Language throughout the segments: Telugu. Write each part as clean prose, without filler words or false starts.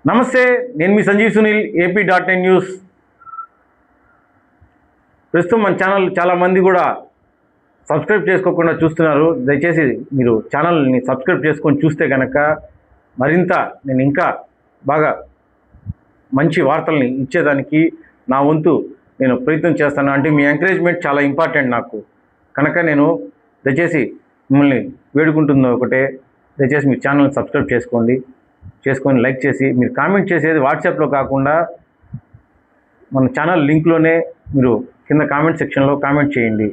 నమస్తే, నేను మీ సంజీవ్ సునీల్, AP.in న్యూస్. ప్రస్తుతం మన ఛానల్ చాలామంది కూడా సబ్స్క్రైబ్ చేసుకోకుండా చూస్తున్నారు. దయచేసి మీరు ఛానల్ని సబ్స్క్రైబ్ చేసుకొని చూస్తే కనుక మరింత నేను ఇంకా బాగా మంచి వార్తల్ని ఇచ్చేదానికి నా వంతు నేను ప్రయత్నం చేస్తాను. అంటే మీ ఎంకరేజ్మెంట్ చాలా ఇంపార్టెంట్ నాకు. కనుక నేను దయచేసి మిమ్మల్ని వేడుకుంటుంది ఒకటే, దయచేసి మీ ఛానల్ని సబ్స్క్రైబ్ చేసుకొని లైక్ చేసి మీరు కామెంట్ చేసేది వాట్సాప్లో కాకుండా మన ఛానల్ లింక్లోనే మీరు కింద కామెంట్ సెక్షన్లో కామెంట్ చేయండి.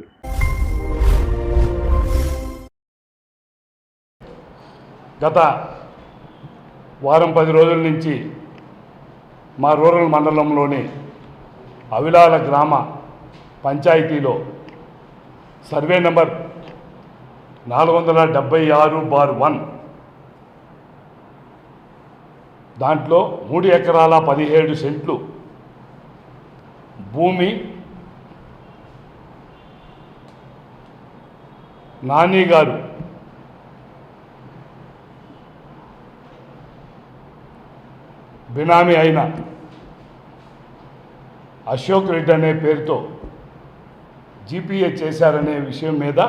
గత వారం 10 రోజుల నుంచి మా రూరల్ మండలంలోని అవిలాల గ్రామ పంచాయతీలో సర్వే నెంబర్ 476/1 దాంట్లో 3 ఎకరాల 17 సెంట్లు భూమి నాని గారు బినామీ అయిన అశోక్ రెడ్డి అనే పేరుతో జీపీఏ చేశారనే విషయం మీద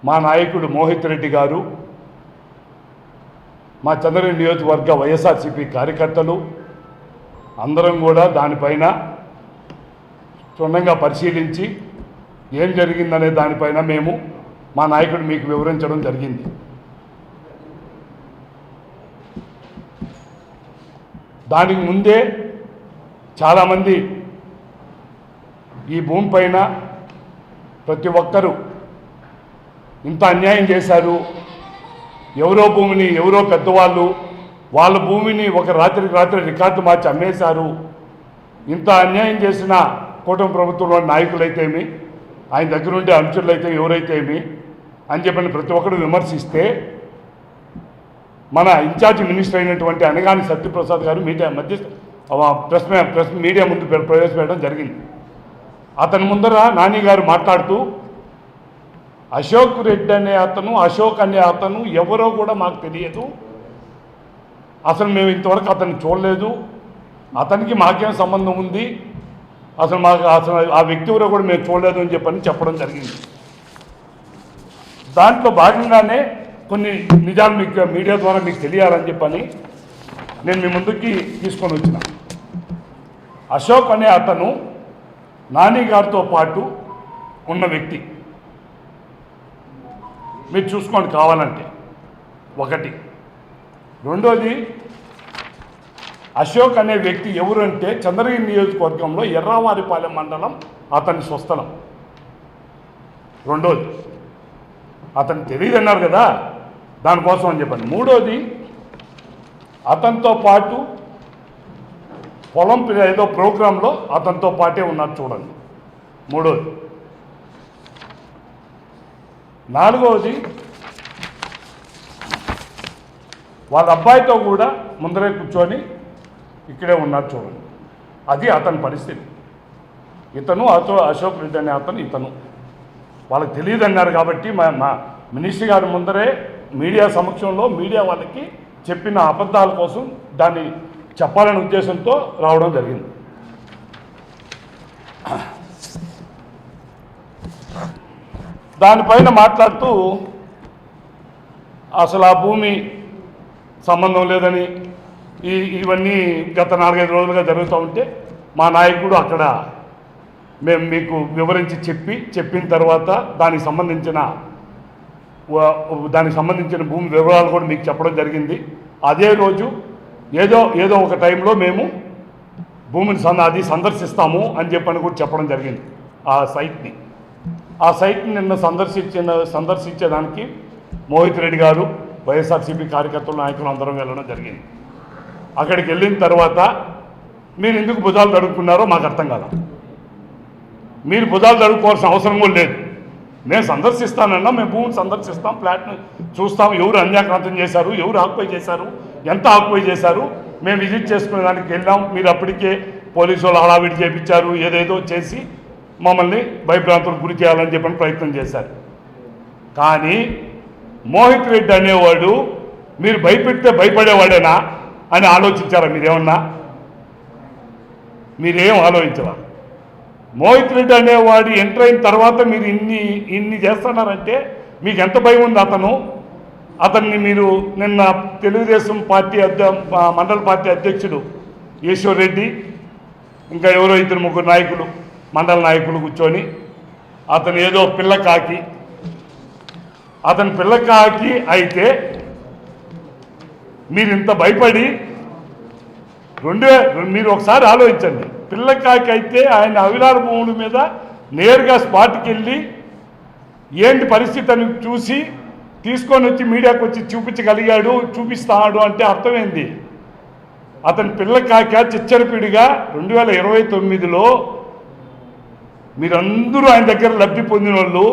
మా నాయకుడు మోహిత్ రెడ్డి గారు, మా చంద్రగిరి నియోజకవర్గ వైఎస్ఆర్సీపీ కార్యకర్తలు అందరం కూడా దానిపైన క్షుణ్ణంగా పరిశీలించి ఏం జరిగిందనే దానిపైన మేము మా నాయకుడు మీకు వివరించడం జరిగింది. దానికి ముందే చాలామంది ఈ భూమి పైన ప్రతి ఒక్కరూ ఇంత అన్యాయం చేశారు, ఎవరో భూమిని ఎవరో పెద్దవాళ్ళు వాళ్ళ భూమిని ఒక రాత్రికి రాత్రి రికార్డు మార్చి అమ్మేశారు, ఇంత అన్యాయం చేసిన కూటమి ప్రభుత్వంలో నాయకులైతేమి ఆయన దగ్గర ఉండే అనుచరులైతే ఎవరైతేమి అని చెప్పని ప్రతి ఒక్కరు విమర్శిస్తే మన ఇన్ఛార్జి మినిస్టర్ అయినటువంటి అనగాని సత్యప్రసాద్ గారు మీడియా ముందు ప్రవేశపెట్టడం జరిగింది. అతని ముందర నాని గారు మాట్లాడుతూ అశోక్ రెడ్డి అనే అశోక్ అనే అతను ఎవరో కూడా మాకు తెలియదు, అసలు మేము ఇంతవరకు అతన్ని చూడలేదు, అతనికి మాకేం సంబంధం ఉంది, అసలు ఆ వ్యక్తి ఎవరో కూడా మేము చూడలేదు అని చెప్పడం జరిగింది. దాంట్లో భాగంగానే కొన్ని నిజాలు మీకు మీడియా ద్వారా మీకు తెలియాలని చెప్పని నేను మీ ముందుకి తీసుకొని వచ్చిన. అశోక్ అనే అతను నాని గారితో పాటు ఉన్న వ్యక్తి, మీరు చూసుకోండి కావాలంటే. ఒకటి. రెండోది, అశోక్ అనే వ్యక్తి ఎవరు అంటే చంద్రగిరి నియోజకవర్గంలో ఎర్రావారిపాలెం మండలం అతని స్వస్థలం. రెండోది, అతను తెలియదన్నారు కదా దానికోసం అని చెప్పండి. మూడోది, అతనితో పాటు పొలం ఏదో ప్రోగ్రాంలో అతనితో పాటే ఉన్నారు చూడండి. మూడోది. నాలుగవది, వాళ్ళ అబ్బాయితో కూడా ముందరే కూర్చొని ఇక్కడే ఉన్నారు చూడండి. అది అతని పరిస్థితి. ఇతను అశోక్ రెడ్డి అనే ఇతను వాళ్ళకి తెలియదు అన్నారు కాబట్టి మా మినిస్టర్ గారి ముందరే మీడియా సమక్షంలో మీడియా వాళ్ళకి చెప్పిన అబద్ధాల కోసం దాన్ని చెప్పాలనే ఉద్దేశంతో రావడం జరిగింది. దానిపైన మాట్లాడుతూ అసలు ఆ భూమి సంబంధం లేదని ఇవన్నీ గత 4-5 రోజులుగా జరుగుతూ ఉంటే మా నాయకుడు అక్కడ మేము మీకు వివరించి చెప్పిన తర్వాత దానికి సంబంధించిన భూమి వివరాలు కూడా మీకు చెప్పడం జరిగింది. అదే రోజు ఏదో ఒక టైంలో మేము భూమిని సందర్శిస్తాము అని చెప్పని కూడా చెప్పడం జరిగింది. ఆ సైట్ని నిన్న సందర్శించేదానికి మోహిత్ రెడ్డి గారు, వైఎస్ఆర్సీపీ కార్యకర్తలు, నాయకులు అందరం వెళ్ళడం జరిగింది. అక్కడికి వెళ్ళిన తర్వాత మీరు ఎందుకు భుజాలు తడుక్కున్నారో మాకు అర్థం కాదు. మీరు భుజాలు తడుక్కోవాల్సిన అవసరం కూడా లేదు. మేము సందర్శిస్తానన్నా మేము భూమిని సందర్శిస్తాం, ఫ్లాట్ను చూస్తాం, ఎవరు అన్యాక్రాంతం చేశారు, ఎవరు ఆక్యుపై చేశారు, ఎంత ఆక్యుపై చేశారు మేము విజిట్ చేసుకునే దానికి వెళ్ళాం. మీరు అప్పటికే పోలీసు వాళ్ళు హడావిడి చేయించారు, ఏదేదో చేసి మమ్మల్ని భయభ్రాంతులకు గురి చేయాలని చెప్పని ప్రయత్నం చేశారు. కానీ మోహిత్ రెడ్డి అనేవాడు మీరు భయపెడితే భయపడేవాడేనా? అని ఆలోచించారా? మీరేం ఆలోచించరా? మోహిత్ రెడ్డి అనేవాడు ఎంటర్ అయిన తర్వాత మీరు ఇన్ని చేస్తున్నారంటే మీకు ఎంత భయం ఉంది? అతన్ని మీరు నిన్న తెలుగుదేశం పార్టీ మండల పార్టీ అధ్యక్షుడు ఈశ్వర్ రెడ్డి ఇంకా ఎవరో 2-3 నాయకులు మండల నాయకులు కూర్చొని అతను ఏదో పిల్లకాకి అయితే మీరు ఇంత భయపడి మీరు ఒకసారి ఆలోచించండి. పిల్లకాకి అయితే ఆయన అవిలాల భూముల మీద నేరుగా స్పాట్కి వెళ్ళి ఏంటి పరిస్థితి అని చూసి తీసుకొని వచ్చి మీడియాకు వచ్చి చూపిస్తాడు అంటే అర్థమైంది. అతని పిల్లకాక చిచ్చరపిడిగా 2029లో మీరందరూ ఆయన దగ్గర లబ్ధి పొందిన వాళ్ళు,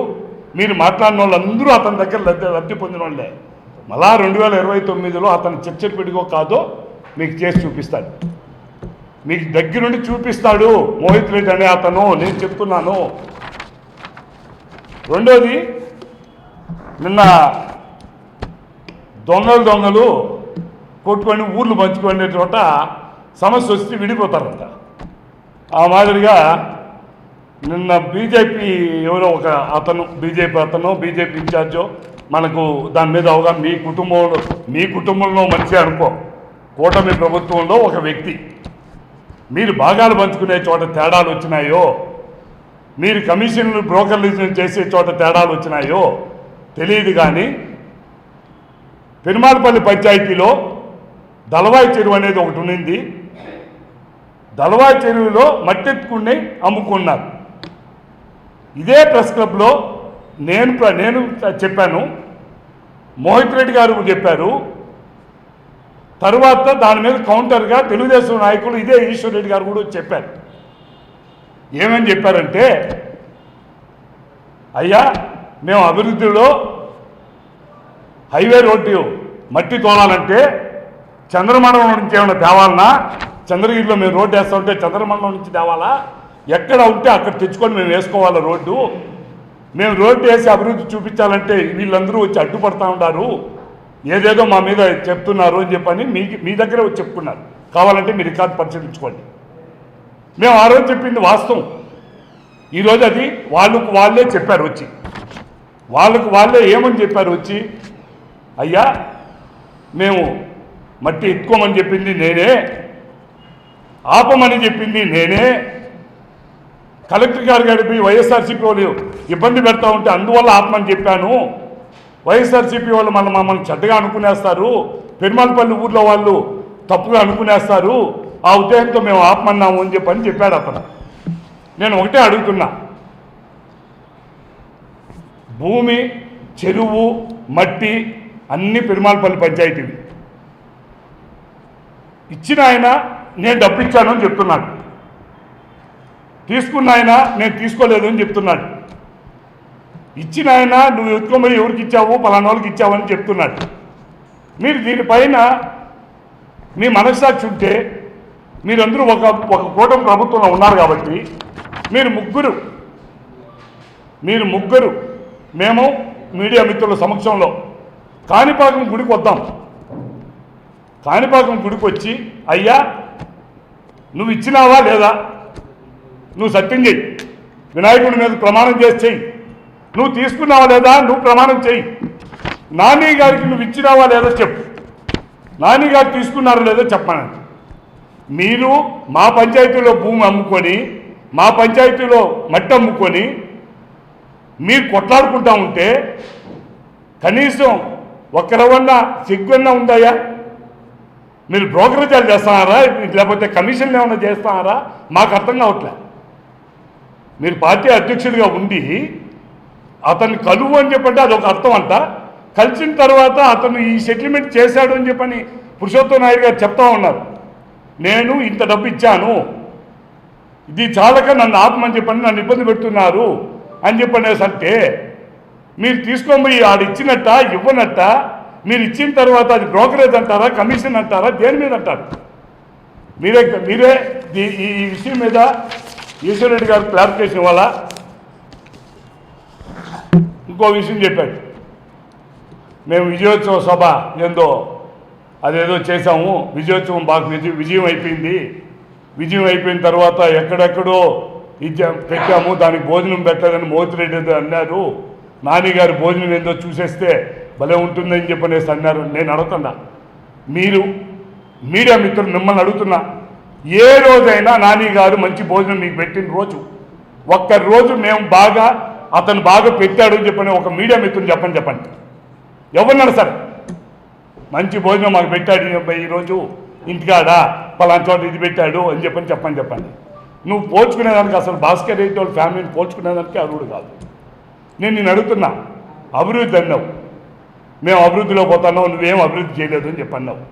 మీరు మాట్లాడిన వాళ్ళందరూ అతని దగ్గర లబ్ధి పొందిన వాళ్ళే. మళ్ళా 2029లో అతను చిచ్చరపిడిగో కాదో మీకు చేసి చూపిస్తాడు, మీకు దగ్గరుండి చూపిస్తాడు మోహిత్ రెడ్డి అనే అతను. నేను చెప్తున్నాను. రెండోది, నిన్న దొంగలు కొట్టుకొని ఊర్లు పంచుకునే చోట సమస్య వస్తే విడిపోతారంట. ఆ మాదిరిగా నిన్న బీజేపీ ఎవరో ఒక అతను బీజేపీ ఇన్ఛార్జో మనకు దాని మీద అవగాహన, మీ కుటుంబంలో మంచి అనుకో, కూటమి ప్రభుత్వంలో ఒక వ్యక్తి మీరు భాగాలు పంచుకునే చోట తేడాలు వచ్చినాయో, మీరు కమిషన్లు బ్రోకర్లు చేసే చోట తేడాలు వచ్చినాయో తెలియదు. కానీ పెరుమాళపల్లి పంచాయతీలో దళవాయి చెరువు అనేది ఒకటి ఉన్నింది. దళవాయి చెరువులో మట్టెత్తుకుని అమ్ముకున్నారు. ఇదే ప్రెస్ క్లబ్లో నేను చెప్పాను, మోహిత్ రెడ్డి గారు చెప్పారు. తరువాత దాని మీద కౌంటర్గా తెలుగుదేశం నాయకులు ఇదే ఈశ్వర్ రెడ్డి గారు కూడా చెప్పారు. ఏమని చెప్పారంటే, అయ్యా మేము అభివృద్ధిలో హైవే రోడ్డు మట్టి తోలాలంటే చంద్రమండలం నుంచి ఏమైనా తేవాలన్నా, చంద్రగిరిలో మేము రోడ్డు వేస్తూ ఉంటే చంద్రమండలం నుంచి తేవాలా, ఎక్కడ ఉంటే అక్కడ తెచ్చుకొని మేము వేసుకోవాలా రోడ్డు. మేము రోడ్డు వేసి అభివృద్ధి చూపించాలంటే వీళ్ళందరూ వచ్చి అడ్డుపడతా ఉంటారు, ఏదేదో మా మీద చెప్తున్నారు అని చెప్పని మీ దగ్గరే వచ్చి చెప్పుకున్నారు. కావాలంటే మీ రికార్డు పరిశీలించుకోండి. మేము ఆ రోజు చెప్పింది వాస్తవం. ఈరోజు అది వాళ్ళే చెప్పారు వచ్చి, వాళ్ళే ఏమని చెప్పారు వచ్చి, అయ్యా మేము మట్టి ఎత్తుకోమని చెప్పింది నేనే, ఆపమని చెప్పింది నేనే, కలెక్టర్ గారికి వైఎస్ఆర్సీపీ వాళ్ళు ఇబ్బంది పెడతా ఉంటే అందువల్ల ఆపమని చెప్పాను. వైఎస్ఆర్సీపీ వాళ్ళు మమ్మల్ని చెడ్డగా అనుకునేస్తారు, పెరుమాళపల్లి ఊర్లో వాళ్ళు తప్పుగా అనుకునేస్తారు, ఆ ఉద్దేశంతో మేము ఆపమన్నాము అని చెప్పాడు అతను. నేను ఒకటే అడుగుతున్నా, భూమి, చెరువు, మట్టి అన్నీ పెరుమాళపల్లి పంచాయతీవి. ఇచ్చిన ఆయన నేను డబ్బు ఇచ్చాను అని చెప్తున్నాడు, తీసుకున్న ఆయన నేను తీసుకోలేదు అని చెప్తున్నాడు. ఇచ్చిన ఆయన నువ్వు ఎత్తుకోమని ఎవరికి ఇచ్చావు, పలానా వాళ్ళకి ఇచ్చావని చెప్తున్నాడు. మీరు దీనిపైన మీ మనస్సాక్షి ఉంటే, మీరందరూ ఒక కూటమి ప్రభుత్వంలో ఉన్నారు కాబట్టి మీరు ముగ్గురు మేము మీడియా మిత్రుల సమక్షంలో కాణిపాకం గుడికి వద్దాం. కాణిపాకం గుడికి వచ్చి, అయ్యా నువ్వు ఇచ్చినావా లేదా, నువ్వు సత్యం చెయ్యి, వినాయకుడి మీద ప్రమాణం చేసి చెయ్యి, నువ్వు తీసుకున్నావా లేదా నువ్వు ప్రమాణం చెయ్యి, నాని గారికి నువ్వు ఇచ్చినావా లేదో చెప్పు, నాని గారు తీసుకున్నారో లేదో చెప్పానండి. మీరు మా పంచాయతీలో భూమి అమ్ముకొని, మా పంచాయతీలో మట్టి అమ్ముకొని మీరు కొట్లాడుకుంటా ఉంటే కనీసం ఒక్కరవన్నా సిగ్గున్నా ఉందయ్యా? మీరు బ్రోకరేజాలు చేస్తున్నారా, లేకపోతే కమిషన్లు ఏమైనా చేస్తున్నారా? మాకు అర్థం కావట్లే. మీరు పార్టీ అధ్యక్షుడిగా ఉండి అతన్ని కలువు అని చెప్పంటే అదొక అర్థం అంట. కలిసిన తర్వాత అతను ఈ సెటిల్మెంట్ చేశాడు అని చెప్పని పురుషోత్తం నాయుడు గారు చెప్తా ఉన్నారు. నేను ఇంత డబ్బు ఇచ్చాను, ఇది చాలక నన్ను ఆపమని చెప్పని నన్ను ఇబ్బంది పెడుతున్నారు అని చెప్పనేసి అంటే, మీరు తీసుకోబోయి ఆడిచ్చినట్ట ఇవ్వనట్ట, మీరు ఇచ్చిన తర్వాత అది బ్రోకరేజ్ అంటారా, కమిషన్ అంటారా, దేని మీద అంటారు? మీరే ఈ విషయం మీద ఈశ్వర్ రెడ్డి గారు క్లారిఫికేషన్ ఇవ్వాల. ఇంకో విషయం చెప్పాడు, మేము విజయోత్సవ సభ ఏందో అదేదో చేసాము, విజయోత్సవం బాగా విజయం అయిపోయింది. విజయం అయిపోయిన తర్వాత ఎక్కడెక్కడో పెట్టాము, దానికి భోజనం పెట్టాలని మోతిరెడ్డి ఏదో అన్నారు. నానిగారు భోజనం ఏందో చూసేస్తే భలే ఉంటుందని చెప్పనేసి అన్నారు. నేను అడుగుతున్నా, మీరు మీడియా మిత్రులు మిమ్మల్ని అడుగుతున్నా, ఏ రోజైనా నాని గారు మంచి భోజనం మీకు పెట్టిన రోజు ఒక్కరోజు మేము అతను బాగా పెట్టాడు అని చెప్పని ఒక మీడియా మిత్రుని చెప్పండి. ఎవరినాడు సార్ మంచి భోజనం మాకు పెట్టాడు ఈరోజు ఇంటికాడ పలానా చోట ఇది పెట్టాడు అని చెప్పండి. నువ్వు పోల్చుకునేదానికి అసలు భాస్కర్ రెడ్డి వాళ్ళ ఫ్యామిలీని పోల్చుకునేదానికి అర్హుడు కాదు. నేను అడుగుతున్నా, అభివృద్ధి అన్నావు, మేము అభివృద్ధిలో పోతున్నావు, నువ్వేం అభివృద్ధి చేయలేదు అని చెప్పన్నావు.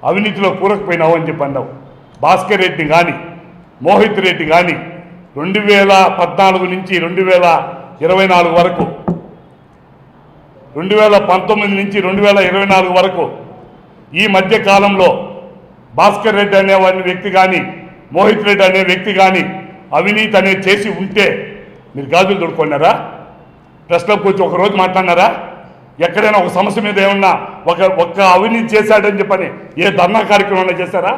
అవినీతిలో కూరకపోయినావు అని చెప్పన్నావు. భాస్కర్ రెడ్డి కానీ మోహిత్ రెడ్డి కానీ 2014 నుంచి 2024 వరకు 2019 నుంచి 2024 వరకు ఈ మధ్య కాలంలో భాస్కర్ రెడ్డి అనే వ్యక్తి కానీ మోహిత్ రెడ్డి అనే వ్యక్తి కానీ అవినీతి అనేది చేసి ఉంటే మీరు గాజులు దొడుకున్నారా? ప్రెస్లోకి వచ్చి ఒకరోజు మాట్లాడినారా? ఎక్కడైనా ఒక సమస్య మీద ఏమన్నా ఒక్క అవినీతి చేశాడని చెప్పని ఏ ధర్నా కార్యక్రమం చేశారా?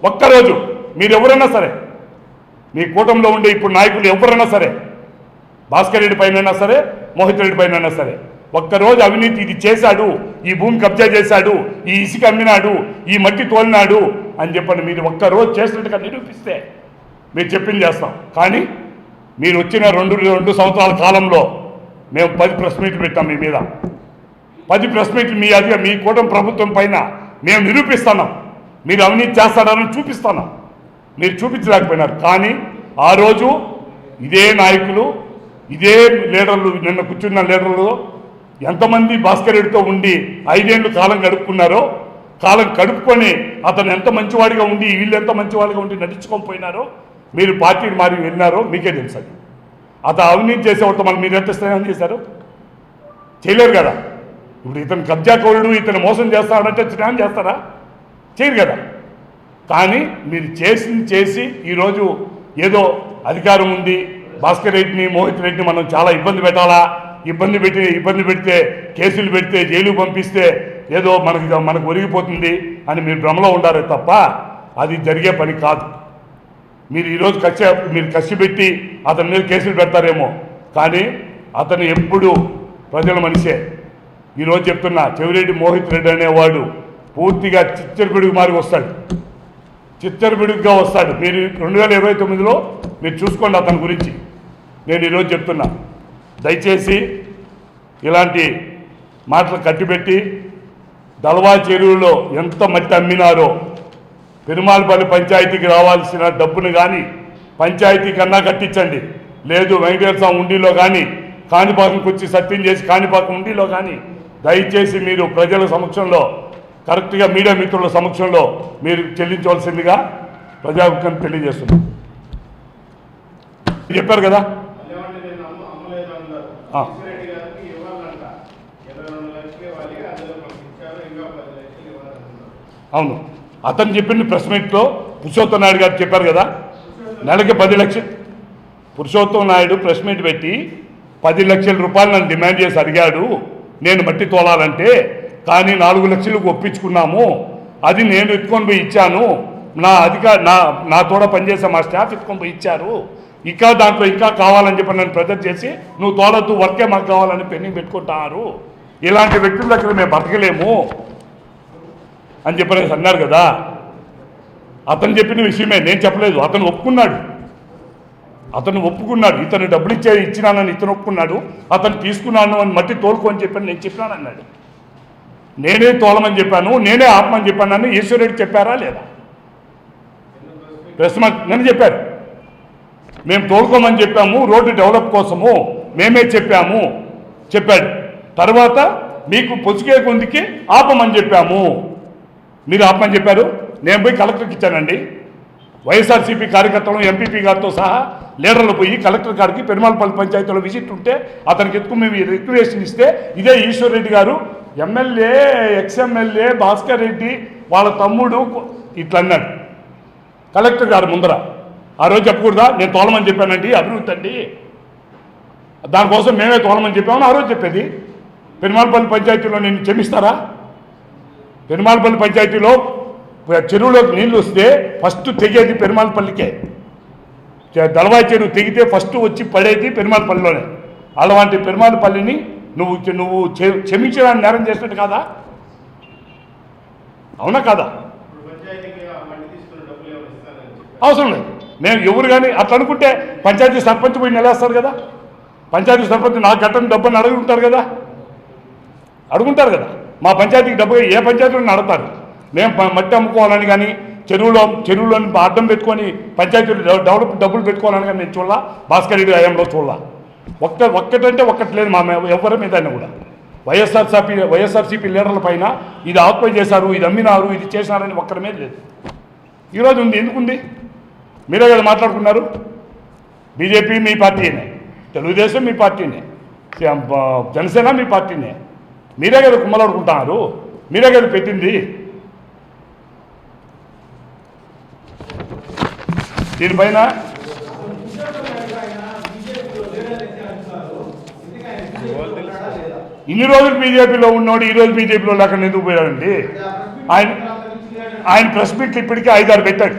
ఒక్కరోజు మీరు ఎవరైనా సరే, మీ కూటమిలో ఉండే ఇప్పుడు నాయకులు ఎవరైనా సరే, భాస్కర్ రెడ్డి పైన సరే, మోహిత్ రెడ్డి పైన సరే, ఒక్కరోజు అవినీతి ఇది చేశాడు, ఈ భూమి కబ్జా చేశాడు, ఈ ఇసుక అమ్మినాడు, ఈ మట్టి తోలినాడు అని చెప్పని మీరు ఒక్కరోజు చేసినట్టుగా నిరూపిస్తే మీరు చెప్పింది చేస్తాం. కానీ మీరు వచ్చిన రెండు సంవత్సరాల కాలంలో మేము 10 ప్రెస్ మీట్లు పెట్టాం మీ మీద. 10 ప్రెస్ మీట్లు మీ కూటమి ప్రభుత్వం పైన మేము నిరూపిస్తున్నాం. మీరు అవినీతి చేస్తారని చూపిస్తున్నాం. మీరు చూపించలేకపోయినారు. కానీ ఆ రోజు ఇదే నాయకులు, ఇదే లీడర్లు, నిన్న కూర్చున్న లీడర్లు ఎంతమంది భాస్కర్ రెడ్డితో ఉండి 5 ఏళ్ళు కాలం గడుపుకున్నారో, కాలం గడుపుకొని అతను ఎంత మంచివాడిగా ఉండి వీళ్ళు ఎంత మంచివాడిగా ఉండి నడుచుకొని పోయినారో, మీరు పార్టీని మారి వెళ్ళినారో మీకే తెలుసు. అది అతను అవినీతి చేసేవాడితో మళ్ళీ మీరు ఎంత స్నేహం చేశారు? చేయలేరు కదా. ఇప్పుడు ఇతను కబ్జా కోరుడు, ఇతను మోసం చేస్తాడంటే స్నేహం చేస్తారా? చేయరు కదా. కానీ మీరు చేసి ఈరోజు ఏదో అధికారం ఉంది, భాస్కర్ రెడ్డిని మోహిత్ రెడ్డిని మనం చాలా ఇబ్బంది పెట్టాలా, ఇబ్బంది పెడితే కేసులు పెడితే జైలు పంపిస్తే ఏదో మనకు ఒరిగిపోతుంది అని మీరు భ్రమలో ఉండారే తప్ప అది జరిగే పని కాదు. మీరు ఈరోజు కష్టపెట్టి అతని మీద కేసులు పెడతారేమో, కానీ అతను ఎప్పుడు ప్రజల మనిషే. ఈరోజు చెప్తున్నా, చెవిరెడ్డి మోహిత్ రెడ్డి అనేవాడు పూర్తిగా చిచ్చరపిడుగు మారి వస్తాడు, చిచ్చరపిడుగుగా వస్తాడు. మీరు 2029లో మీరు చూసుకోండి అతని గురించి. నేను ఈరోజు చెప్తున్నా, దయచేసి ఇలాంటి మాటలు కట్టిపెట్టి దళవా చెరువులో ఎంత మట్టి అమ్మినారో, పెరుమాళపల్లి పంచాయతీకి రావాల్సిన డబ్బును కానీ పంచాయతీ కన్నా కట్టించండి, లేదు వెంకటేశ్వర స్వామి ఉండిలో కానీ కాణిపాకంకి వచ్చి సత్యం చేసి కాణిపాకం ఉండిలో కానీ దయచేసి మీరు ప్రజల సమక్షంలో కరెక్ట్గా మీడియా మిత్రుల సమక్షంలో మీరు చెల్లించవలసిందిగా ప్రజాభిప్రాయం తెలియజేస్తున్నాం. చెప్పారు కదా. అవును, అతను చెప్పింది ప్రెస్ మీట్లో పురుషోత్తం నాయుడు గారు చెప్పారు కదా, నెలకి 10 లక్షలు. పురుషోత్తం నాయుడు ప్రెస్ మీట్ పెట్టి 10 లక్షల రూపాయలు నన్ను డిమాండ్ చేసి అడిగాడు నేను మట్టి తోలాలంటే, కానీ 4 లక్షలకు ఒప్పించుకున్నాము, అది నేను ఎత్తుకొని పోయి ఇచ్చాను, నా తోడ పనిచేసే మా స్టాఫ్ ఎత్తుకొని పోయి ఇచ్చారు, ఇంకా దాంట్లో ఇంకా కావాలని చెప్పి నన్ను ప్రెజర్ చేసి నువ్వు తోలద్దు, వర్కే మాకు కావాలని పెండింగ్ పెట్టుకుంటున్నారు, ఇలాంటి వ్యక్తుల దగ్గర మేము బతకలేము అని చెప్పనేసి అన్నారు కదా. అతను చెప్పిన విషయమే, నేను చెప్పలేదు. అతను ఒప్పుకున్నాడు, ఇతను డబ్బులు ఇచ్చినానని ఇతను ఒప్పుకున్నాడు, అతను తీసుకున్నాను అని మట్టి తోలుకో అని చెప్పని నేను చెప్పినాను అన్నాడు. నేనే తోలమని చెప్పాను, నేనే ఆపమని చెప్పానని ఈశ్వరెడ్డి చెప్పారా లేదా? ప్రెస్ నన్ను చెప్పారు, మేము తోలుకోమని చెప్పాము, రోడ్డు డెవలప్ కోసము మేమే చెప్పాడు. తర్వాత మీకు పొసిగే కొందికి ఆపమని చెప్పాము, మీరు ఆపమని చెప్పారు. నేను పోయి కలెక్టర్కి ఇచ్చానండి. వైఎస్ఆర్సీపీ కార్యకర్తలు ఎంపీపీ గారితో సహా లీడర్లు పోయి కలెక్టర్ గారికి పెరుమాళపల్లి పంచాయతీలో విజిట్ ఉంటే అతనికి ఎత్తుకు మేము రిక్వెస్ట్ ఇస్తే ఇదే ఈశ్వర్ రెడ్డి గారు ఎమ్మెల్యే, ఎక్స్ఎమ్మెల్యే భాస్కర్ రెడ్డి వాళ్ళ తమ్ముడు ఇట్లా అన్నాడు కలెక్టర్ గారు ముందర. ఆ రోజు చెప్పకూడదా? నేను తోలమని చెప్పానండి, అభివృద్ధి అండి, దానికోసం మేమే తోలమని చెప్పామని ఆ రోజు చెప్పేది. పెరుమాళపల్లి పంచాయతీలో నేను క్షమిస్తారా? పెరుమాళపల్లి పంచాయతీలో చెరువులోకి నీళ్లు వస్తే ఫస్ట్ తెగేది పెరుమాళపల్లికే. దళవాయి చెరువు తెగితే ఫస్ట్ వచ్చి పడేది పెరుమాళపల్లిలోనే. అలాంటి పెరుమాళపల్లిని నువ్వు క్షమించడానికి నేరం చేసినట్టు కాదా? అవునా కాదా? అవసరం లేదు. నేను ఎవరు కానీ అట్లా అనుకుంటే పంచాయతీ సర్పంచ్ పోయి నిలేస్తారు కదా. పంచాయతీ సర్పంచ్ నాకు కట్టని డబ్బుని అడుగుంటారు కదా. మా పంచాయతీకి డబ్బు ఏ పంచాయతీలో అడుగుతారు. మేము మట్టి అమ్ముకోవాలని కానీ చెరువులోని అడ్డం పెట్టుకొని పంచాయతీలు డబ్బులు పెట్టుకోవాలని కానీ నేను చూడాల. భాస్కర్ రెడ్డి హయాంలో చూడాల. ఒక్కటంటే ఒక్కటి లేదు మా ఎవరి మీద కూడా. వైఎస్ఆర్సీపీ లీడర్ల పైన ఇది ఆక్యుపై చేశారు, ఇది అమ్మినారు, ఇది చేసినారని ఒక్కరి మీద లేదు. ఈరోజు ఉంది. ఎందుకుంది? మీరే కదా మాట్లాడుకున్నారు. బీజేపీ మీ పార్టీనే, తెలుగుదేశం మీ పార్టీనే, జనసేన మీ పార్టీనే. మీరే కదా కుమ్మలాడుకుంటున్నారు. మీరే కదా పెట్టింది. దీనిపైన ఇన్ని రోజులు బీజేపీలో ఉన్నోడు ఈరోజు బీజేపీలో లేకుండా ఎందుకు పోయాడండి? ఆయన ప్రెస్ మీట్లు ఇప్పటికీ 5-6 పెట్టాడు.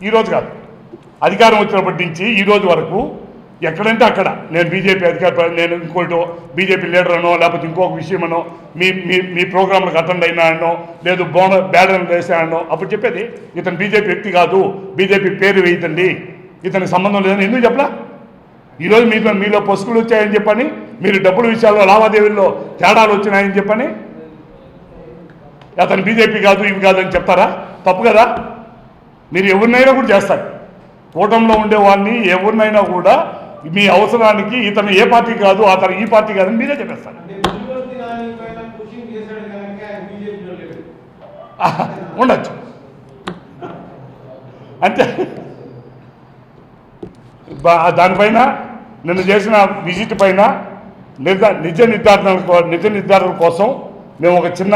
ఈరోజు కాదు, అధికారం వచ్చినప్పటి నుంచి ఈరోజు వరకు ఎక్కడంటే అక్కడ నేను బీజేపీ నేను ఇంకోటో బీజేపీ లీడర్ అనో లేకపోతే ఇంకొక విషయమనో మీ ప్రోగ్రాంలకు అటెండ్ అయినానో లేదు బ్యానర్ వేసానో అప్పుడు చెప్పేది ఇతను బీజేపీ వ్యక్తి కాదు, బీజేపీ పేరు వేయదండి, ఇతనికి సంబంధం లేదని ఎందుకు చెప్పలా? ఈరోజు మీలో పసుపులు వచ్చాయని చెప్పని, మీరు డబ్బుల విషయాల్లో లావాదేవీల్లో తేడాలు వచ్చినాయని చెప్పని అతను బీజేపీ కాదు ఇవి కాదని చెప్తారా? తప్పు కదా. మీరు ఎవరినైనా కూడా చేస్తారు. కూటమిలో ఉండే వాళ్ళని ఎవరినైనా కూడా మీ అవసరానికి ఇతను ఏ పార్టీ కాదు అతను ఈ పార్టీ కాదని మీరే చెప్పేస్తారు. ఉండొచ్చు అంటే దానిపైన నిన్న చేసిన విజిట్ పైన నిజ నిర్ధారణ కోసం మేము ఒక చిన్న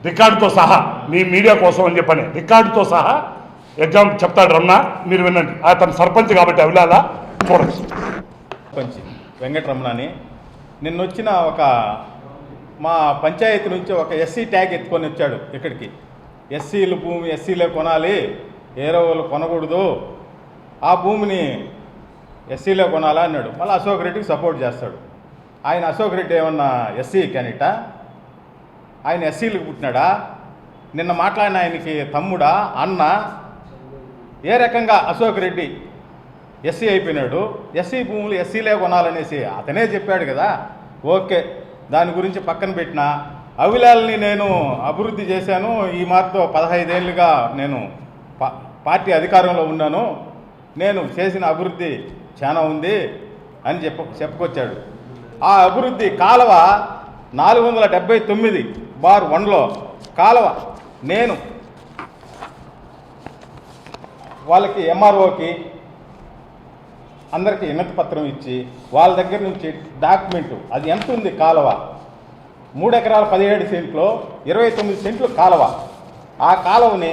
రికార్డుతో సహా మీ మీడియా కోసం అని చెప్పని రికార్డుతో సహా ఎగ్జామ్ చెప్తాడు రమణ, మీరు వినండి. అతను సర్పంచ్ కాబట్టి అవిలాలా చూడండి. సర్పంచ్ వెంకటరమణ అని నిన్నొచ్చిన మా పంచాయతీ నుంచి ఒక ఎస్సీ ట్యాగ్ ఎత్తుకొని వచ్చాడు ఇక్కడికి. ఎస్సీలు భూమి ఎస్సీలే కొనాలి, వేరే వాళ్ళు కొనకూడదు, ఆ భూమిని ఎస్సీలే కొనాలా అన్నాడు. మళ్ళీ అశోక్ రెడ్డికి సపోర్ట్ చేస్తాడు. ఆయన అశోక్ రెడ్డి ఏమన్నా ఎస్సీ క్యాండిడేటా? ఆయన ఎస్సీలకు పుట్టినాడా? నిన్న మాట్లాడిన ఆయనకి తమ్ముడా, అన్న? ఏ రకంగా అశోక్ రెడ్డి ఎస్సీ అయిపోయినాడు? ఎస్సీ భూములు ఎస్సీలే కొనాలనేసి అతనే చెప్పాడు కదా. ఓకే, దాని గురించి పక్కన పెట్టిన అవిలాల్ని నేను అభివృద్ధి చేశాను. ఈ మార్తో 15 ఏళ్ళుగా నేను పార్టీ అధికారంలో ఉన్నాను, నేను చేసిన అభివృద్ధి చాలా ఉంది అని చెప్పుకొచ్చాడు. ఆ అభివృద్ధి కాలువ 479/1లో కాలువ నేను వాళ్ళకి ఎంఆర్ఓకి అందరికీ వినతి పత్రం ఇచ్చి వాళ్ళ దగ్గర నుంచి డాక్యుమెంటు అది ఎంత ఉంది కాలువ 3 ఎకరాల 17 సెంట్లో 29 సెంట్లు కాలువ. ఆ కాలువని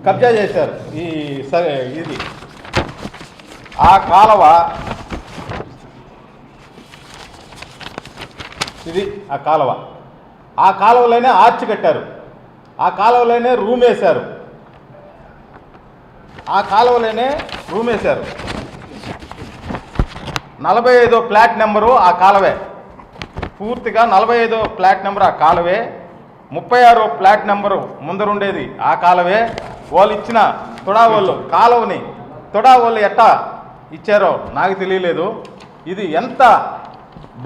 కబ్జా చేశారు. ఇది ఆ కాలువ ఇది ఆ కాలువలోనే ఆర్చ్ కట్టారు, ఆ కాలువలోనే రూమ్ వేశారు, 45వ ప్లాట్ నెంబరు ఆ కాలువే, పూర్తిగా 45వ ప్లాట్ నెంబర్ ఆ కాలువే, 36వ ప్లాట్ నెంబరు ముందరుండేది ఆ కాలువే. వాళ్ళు ఇచ్చిన తొడావోళ్ళు కాలువని తొడావోళ్ళు ఎట్టా ఇచ్చారో నాకు తెలియలేదు. ఇది ఎంత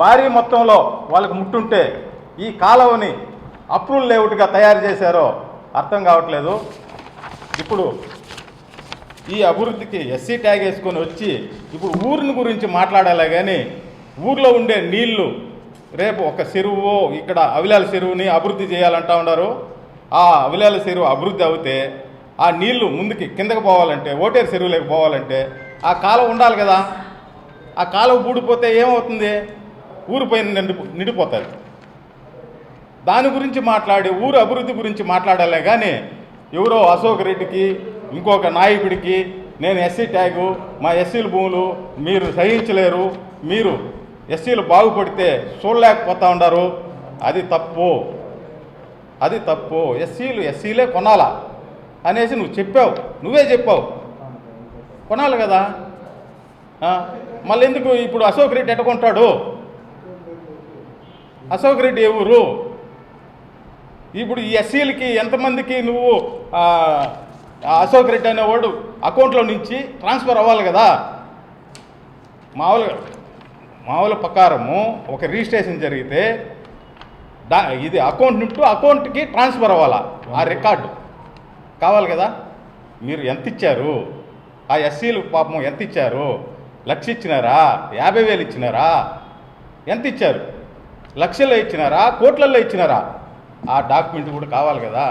భారీ మొత్తంలో వాళ్ళకి ముట్టుంటే ఈ కాలువని అప్రూవల్ లేఅవుట్గా తయారు చేశారో అర్థం కావట్లేదు. ఇప్పుడు ఈ అభివృద్ధికి ఎస్సీ ట్యాగ్ వేసుకొని వచ్చి ఇప్పుడు ఊరిని గురించి మాట్లాడాలి కానీ ఊర్లో ఉండే నీళ్లు రేపు ఒక చెరువు ఇక్కడ అవిలాల చెరువుని అభివృద్ధి చేయాలంటా ఉన్నారు. ఆ అవిలాల చెరువు అభివృద్ధి అవుతే ఆ నీళ్లు ముందుకి కిందకు పోవాలంటే ఓటేరు చెరువులోకి పోవాలంటే ఆ కాలువ ఉండాలి కదా. ఆ కాలువ బూడిపోతే ఏమవుతుంది? ఊరు పైన నిండిపోతుంది. దాని గురించి మాట్లాడి ఊరు అభివృద్ధి గురించి మాట్లాడాలే కానీ ఎవరో అశోక్ రెడ్డికి ఇంకొక నాయకుడికి నేను ఎస్సీ ట్యాగు మా ఎస్సీల భూములు మీరు సహించలేరు, మీరు ఎస్సీలు బాగుపడితే చూడలేకపోతా ఉన్నారు, అది తప్పు. అది తప్పు. ఎస్సీలే కొనాలా అనేసి నువ్వే చెప్పావు. కొనాలి కదా. మళ్ళీ ఎందుకు ఇప్పుడు అశోక్ రెడ్డి ఎట్టుకుంటాడు? అశోక్ రెడ్డి ఎవరు? ఇప్పుడు ఈ ఎస్సీలకి ఎంతమందికి నువ్వు అశోక్ రెడ్డి అనేవాడు అకౌంట్లో నుంచి ట్రాన్స్ఫర్ అవ్వాలి కదా. మామూలు ప్రకారము ఒక రిజిస్ట్రేషన్ జరిగితే ఇది అకౌంట్ నుండి అకౌంట్కి ట్రాన్స్ఫర్ అవ్వాలా. ఆ రికార్డు కావాలి కదా. మీరు ఎంత ఇచ్చారు? ఆ ఎస్సీలు పాపం ఎంత ఇచ్చారు? 1,00,000 ఇచ్చినారా? 50,000 ఇచ్చినారా? ఎంత ఇచ్చారు? లక్షల్లో ఇచ్చినారా? కోట్లల్లో ఇచ్చినారా? ఆ డాక్యుమెంట్ కూడా కావాలి కదా.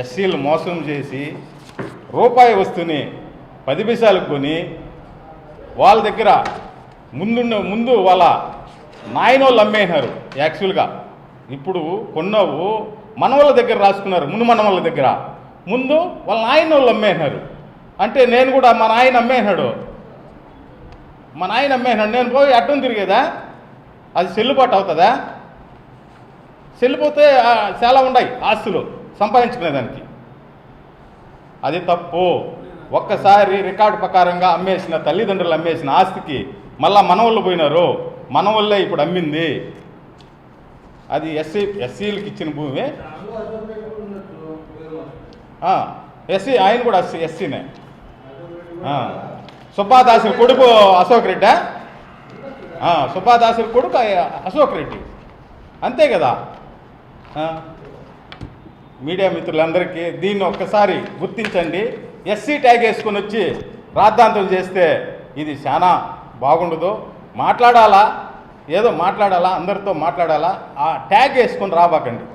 ఎస్సీలు మోసం చేసి రూపాయి వస్తువుని 10 పైసలకు కొని వాళ్ళ దగ్గర ముందు వాళ్ళ నాయనోళ్ళు అమ్మేసినారు. యాక్చువల్గా ఇప్పుడు కొన్నావు మనవాళ్ళ దగ్గర రాసుకున్నారు. మనవాళ్ళ దగ్గర ముందు వాళ్ళ నాయనోళ్ళు అమ్మేసినారు. అంటే నేను కూడా మా నాయన అమ్మేసినాడు. నేను పోయి అడ్డం తిరిగేదా? అది చెల్లుబాటు అవుతుందా? చెల్లిపోతే చాలా ఉన్నాయి ఆస్తులు సంపాదించుకునేదానికి. అది తప్పు. ఒక్కసారి రికార్డు ప్రకారంగా తల్లిదండ్రులు అమ్మేసిన ఆస్తికి మళ్ళా మనవాళ్ళు పోయినారు. మనవాళ్ళే ఇప్పుడు అమ్మింది. అది ఎస్సీలకు ఇచ్చిన భూమి. ఎస్సీ ఆయన కూడా ఎస్సీనే. సుబ్బాదాసుల కొడుకు అశోక్ రెడ్డా? సుబ్బాదాసుల కొడుకు అశోక్ రెడ్డి, అంతే కదా. మీడియా మిత్రులందరికీ దీన్ని ఒక్కసారి గుర్తించండి. ఎస్సీ ట్యాగ్ వేసుకొని వచ్చి రాద్ధాంతం చేస్తే ఇది చాలా బాగుండదు. మాట్లాడాలా, ఏదో మాట్లాడాలా, అందరితో మాట్లాడాలా. ఆ ట్యాగ్ వేసుకొని రాబాకండి.